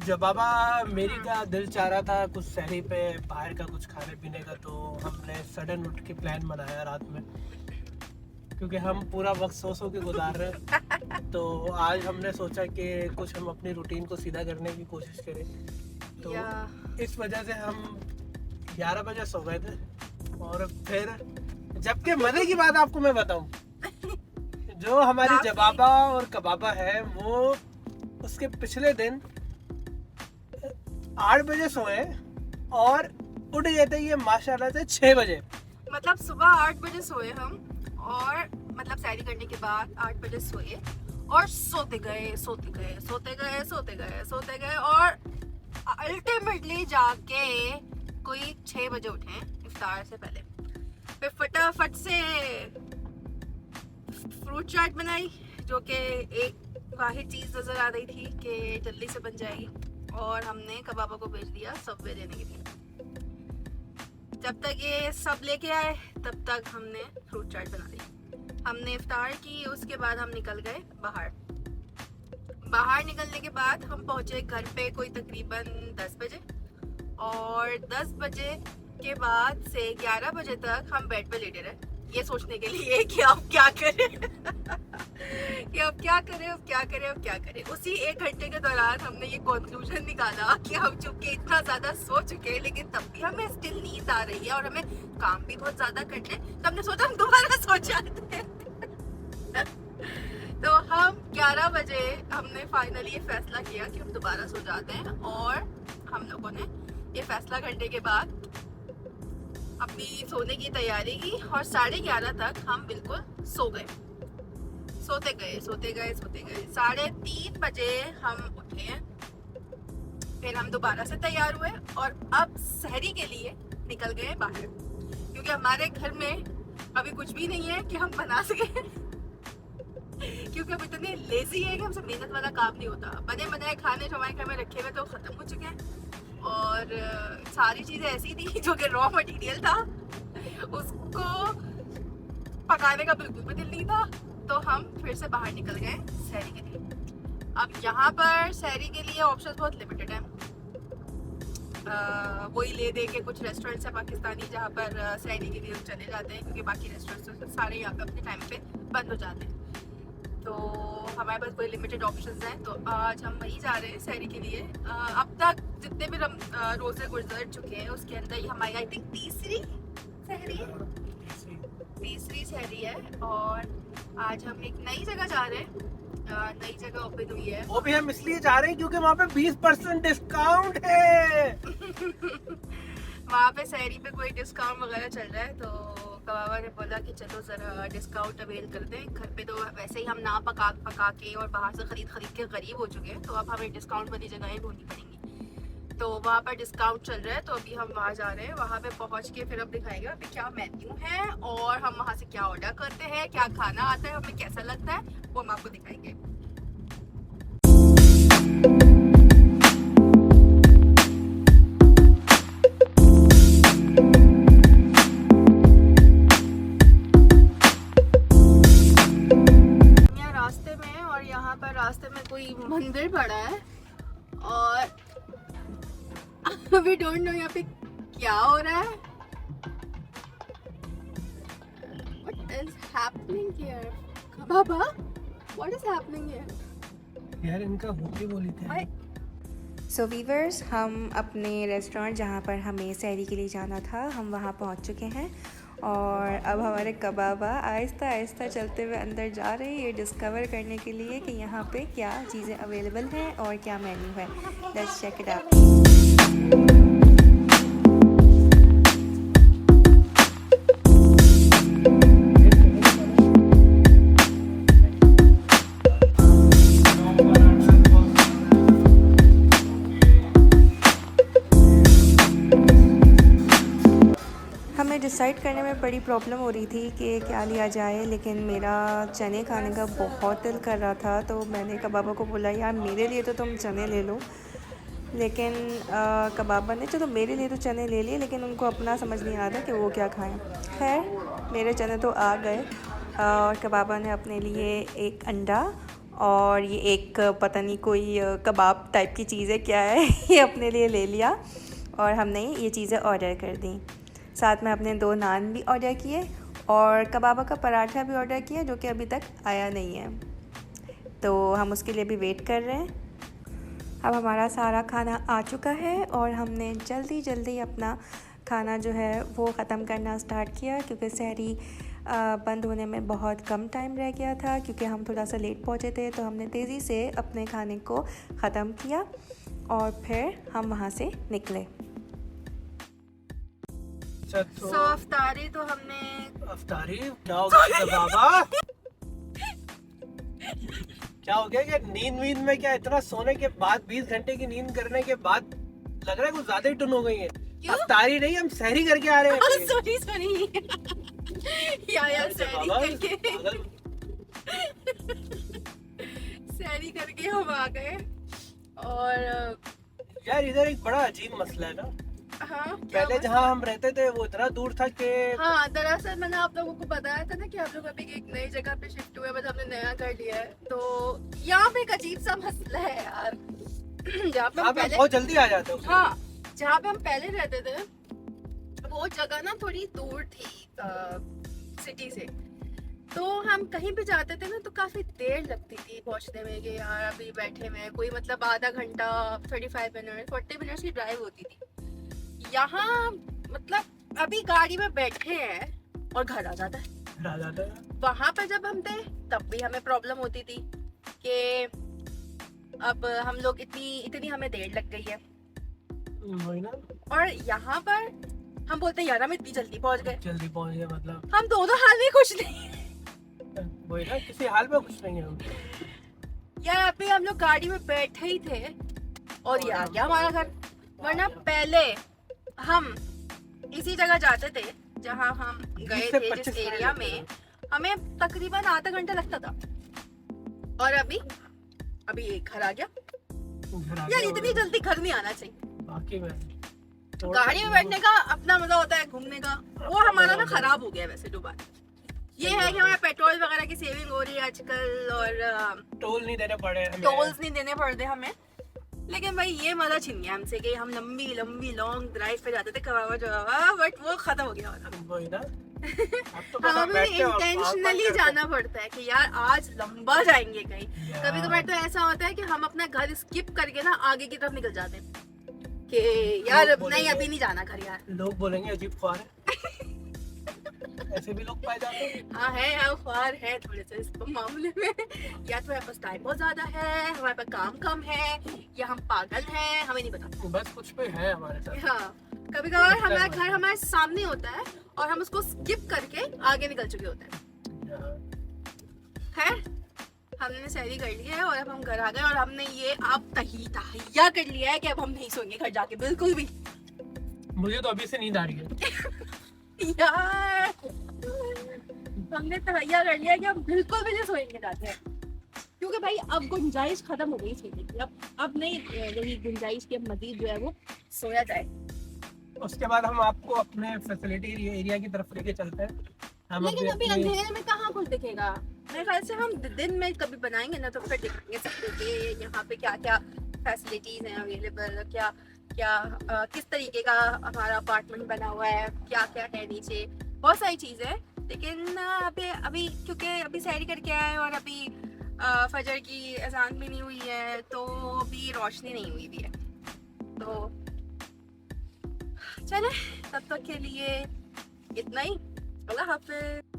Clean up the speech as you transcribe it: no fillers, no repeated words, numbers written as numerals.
जब बाबा मेरी का दिल चाह रहा था कुछ सहरी पे बाहर का कुछ खाने पीने का, तो हमने सडन उठ के प्लान बनाया रात में, क्योंकि हम पूरा वक्त सो के गुजार रहे हैं। तो आज हमने सोचा कि कुछ हम अपनी रूटीन को सीधा करने की कोशिश करें। तो इस वजह से हम 11 बजे सो गए थे। और फिर जबकि मजे की बात आपको मैं बताऊं, जो हमारी जबाबा और कबाबा है वो उसके पिछले दिन 8 बजे सोए और उठ गए थे ये माशाल्लाह से 6 बजे। मतलब सुबह 8 बजे सोए हम, और मतलब सैरी करने के बाद 8 बजे सोए और सोते गए और अल्टीमेटली जाके कोई 6 बजे उठे इफ्तार से पहले। फिर फटाफट से फ्रूट चाट बनाई, जो कि एक वाहिद चीज़ नज़र आ रही थी कि जल्दी से बन जाएगी, और हमने कबाबा को भेज दिया सबवे देने के लिए। जब तक ये सब लेके आए तब तक हमने फ्रूट चाट बना ली। हमने इफ्तार की, उसके बाद हम निकल गए बाहर निकलने के बाद हम पहुंचे घर पे कोई तकरीबन 10 बजे, और 10 बजे के बाद से 11 बजे तक हम बेड पे लेटे रहे, ये सोचने के लिए कि अब क्या करें। उसी 1 घंटे के दौरान हमने ये कंक्लूजन निकाला कि हम चुपके इतना ज्यादा सो चुके हैं, लेकिन तब भी हमें स्टिल नींद आ रही है और हमें काम भी बहुत ज्यादा करना है। तो हमने सोचा हम दोबारा सो जाते हैं। तो हम 11 बजे हमने फाइनली ये फैसला किया कि हम दोबारा सो जाते हैं, और हम लोगों ने ये फैसला करने के बाद अपनी सोने की तैयारी की, और 11:30 तक हम बिल्कुल सो गए। सोते गए 3:30 बजे हम उठे। फिर हम दोबारा से तैयार हुए और अब सहरी के लिए निकल गए बाहर, क्योंकि हमारे घर में अभी कुछ भी नहीं है कि हम बना सके। क्योंकि हम इतने लेजी है कि हमसे मेहनत वाला काम नहीं होता। बने बनाए खाने जो हमारे घर में रखे हुए तो खत्म हो चुके हैं, और सारी चीजें ऐसी थी जो कि रॉ मटेरियल था, उसको पकाने का बिल्कुल भी दिल नहीं था। तो हम फिर से बाहर निकल गए सहरी के लिए। अब यहाँ पर सहरी के लिए ऑप्शंस बहुत लिमिटेड है। वही ले दे के कुछ रेस्टोरेंट्स है पाकिस्तानी जहाँ पर सहरी के लिए चले जाते हैं, क्योंकि बाकी रेस्टोरेंट्स सारे यहाँ पे अपने टाइम पे बंद हो जाते हैं। तो हमारे पास कोई लिमिटेड ऑप्शंस हैं, तो आज हम वहीं जा रहे हैं सहरी के लिए। अब तक जितने भी रोज़े गुजर चुके हैं उसके अंदर ये हमारी आई थिंक तीसरी सहरी है, और आज हम एक नई जगह जा रहे हैं। नई जगह ओपन हुई है, वो भी हम इसलिए जा रहे हैं क्योंकि वहाँ पे 20% डिस्काउंट है। वहाँ पे सहरी पे कोई डिस्काउंट वगैरह चल रहा है, तो कबाबा ने बोला कि चलो ज़रा डिस्काउंट अवेल कर दें। घर पे तो वैसे ही हम ना पका के और बाहर से खरीद के गरीब हो चुके हैं, तो अब हमें डिस्काउंट वाली जगहें ढूंढनी पड़ेंगी। तो वहाँ पर डिस्काउंट चल रहा है, तो अभी हम वहाँ जा रहे हैं। वहाँ पे पहुँच के फिर अब दिखाएगा कि क्या मेन्यू है और हम वहाँ से क्या ऑर्डर करते हैं, क्या खाना आता है, हमें कैसा लगता है, वो हम आपको दिखाएंगे। रास्ते में, और यहाँ पर रास्ते में कोई मंदिर पड़ा है, और वी डोंट नो यहाँ पे क्या हो रहा है। What is happening here? Baba, what is happening here? यार इनका होके बोली थी। सो वीवर्स, हम अपने रेस्टोरेंट जहाँ पर हमें सहरी के लिए जाना था, हम वहाँ पहुँच चुके हैं, और अब हमारे कबाबा आहिस्ता आहिस्ता चलते हुए अंदर जा रहे हैं ये डिस्कवर करने के लिए कि यहाँ पे क्या चीज़ें अवेलेबल हैं और क्या मेन्यू है। Let's check it out. Decide करने में बड़ी प्रॉब्लम हो रही थी कि क्या लिया जाए, लेकिन मेरा चने खाने का बहुत दिल कर रहा था, तो मैंने कबाबा को बोला यार मेरे लिए तो तुम चने ले लो, लेकिन कबाबा ने चलो मेरे लिए तो चने ले लिए, लेकिन उनको अपना समझ नहीं आ रहा कि वो क्या खाएं। खैर मेरे चने तो आ गए, और कबाबा ने अपने लिए एक अंडा और ये एक पता नहीं कोई कबाब टाइप की चीज़ है क्या है ये अपने लिए ले लिया और हमने ये चीज़ें ऑर्डर कर दी। साथ में अपने 2 नान भी ऑर्डर किए और कबाबा का पराठा भी ऑर्डर किया जो कि अभी तक आया नहीं है, तो हम उसके लिए भी वेट कर रहे हैं। अब हमारा सारा खाना आ चुका है और हमने जल्दी जल्दी अपना खाना जो है वो ख़त्म करना स्टार्ट किया क्योंकि सहरी बंद होने में बहुत कम टाइम रह गया था क्योंकि हम थोड़ा सा लेट पहुँचे थे, तो हमने तेज़ी से अपने खाने को ख़त्म किया और फिर हम वहाँ से निकले। सो अफ्तारी तो हमने अफ्तारी क्या हो गया बाबा? क्या हो गया कि नींद में क्या इतना सोने के बाद 20 घंटे की नींद करने के बाद लग रहा है कुछ ज्यादा ही टुन हो गई है। अफ्तारी नहीं, हम सहरी करके आ रहे हैं। सॉरी यार सहरी करके हम आ गए। और यार इधर एक बड़ा अजीब मसला है ना। हाँ, पहले जहाँ हम रहते थे वो इतना दूर था कि हाँ, दरअसल मैंने आप लोगों को बताया था ना कि आप लोग अभी एक नई जगह पे शिफ्ट हुए, मतलब हमने नया कर लिया है, तो यहाँ पे एक अजीब सा मसला है यार। जहाँ पे हम पहले बहुत जल्दी आ जाते हो। हाँ, जहाँ पे हम पहले रहते थे वो जगह ना थोड़ी दूर थी सिटी से, तो हम कहीं भी जाते थे ना तो काफी देर लगती थी पहुंचने में कि यार अभी बैठे में कोई मतलब आधा घंटा 35 मिनट 40 मिनट की ड्राइव होती थी। यहाँ मतलब अभी गाड़ी में बैठे हैं और घर आ जाता है। वहां पे जब हम थे तब भी हमें प्रॉब्लम होती थी कि अब हम लोग इतनी हमें देर लग गई है, और यहाँ पर हम बोलते हैं यार हम इतनी जल्दी पहुंच गए, मतलब हम दोनों हाल में खुश नहीं। वही ना, किसी हाल में खुश नहीं है हम। यार अभी हम लोग गाड़ी में बैठे ही थे और ये आ गया हमारा घर, वरना पहले हम इसी जगह जाते थे जहाँ हम गए थे, जिस एरिया में हमें तकरीबन आधा घंटा लगता था, और अभी एक घर आ गया। यार इतनी जल्दी घर नहीं आना चाहिए। बाकी में गाड़ी में बैठने का अपना मजा होता है, घूमने का, वो हमारा ना खराब हो गया। वैसे जो बात ये है कि हमारे पेट्रोल वगैरह की सेविंग हो रही है आजकल, और टोल नहीं देने पड़ते हमें, लेकिन भाई ये मजा छीन गया हमसे कि हम लंबी लॉन्ग ड्राइव पे जाते थे कबावा जवावा, बट वो खत्म हो गया वही ना। हमें इंटेंशनली जाना पड़ता है कि यार आज लंबा जाएंगे कहीं। कभी कभार तो ऐसा होता है कि हम अपना घर स्किप करके ना आगे की तरफ निकल जाते हैं कि यार नहीं अभी नहीं जाना घर यार। लोग बोलेंगे अजीब ख्वार है। ऐसे भी लोग पाए जाते हैं। हाँ है, हम ख्वार है थोड़े से इस मामले में, या तो हमारे पास टाइम बहुत ज्यादा है, हमारे पास काम कम है, या हम पागल हैं, हमें नहीं पता। बस कुछ पे है हमारे साथ। हाँ, कभी कभार हमारा घर हमारे सामने होता है और हम उसको स्किप करके आगे निकल चुके होते हैं। खैर हमने सहरी कर ली है और अब हम घर आ गए, और हमने ये अब तहिया कर लिया है कि अब हम नहीं सोएंगे घर जाके बिल्कुल भी। मुझे तो अभी से नींद आ रही है यार हमने तहिया कर लिया है कि हम बिल्कुल भी नहीं सोएंगे जाके, क्योंकि भाई अब गुंजाइश खत्म हो गई सोने की। अब नहीं रही गुंजाइश की, अब मजीद जो है वो सोया जाए। उसके बाद हम आपको अपने फैसिलिटी एरिया की तरफ लेके चलते हैं। लेकिन अभी अंधेरे में कहाँ कुछ दिखेगा। मेरे ख्याल से हम दिन में कभी बनाएंगे ना तो फिर दिखाएंगे सबको कि यहाँ पे क्या क्या फैसिलिटीज हैं अवेलेबल, क्या क्या किस तरीके का हमारा अपार्टमेंट बना हुआ है, क्या क्या है नीचे, बहुत सारी चीज़ें हैं। लेकिन अभी क्योंकि अभी सैरी करके आए और अभी फजर की अजान भी नहीं हुई है, तो अभी रोशनी नहीं हुई भी है, तो चले तब तक के लिए इतना ही। अल्लाह हाफिज़।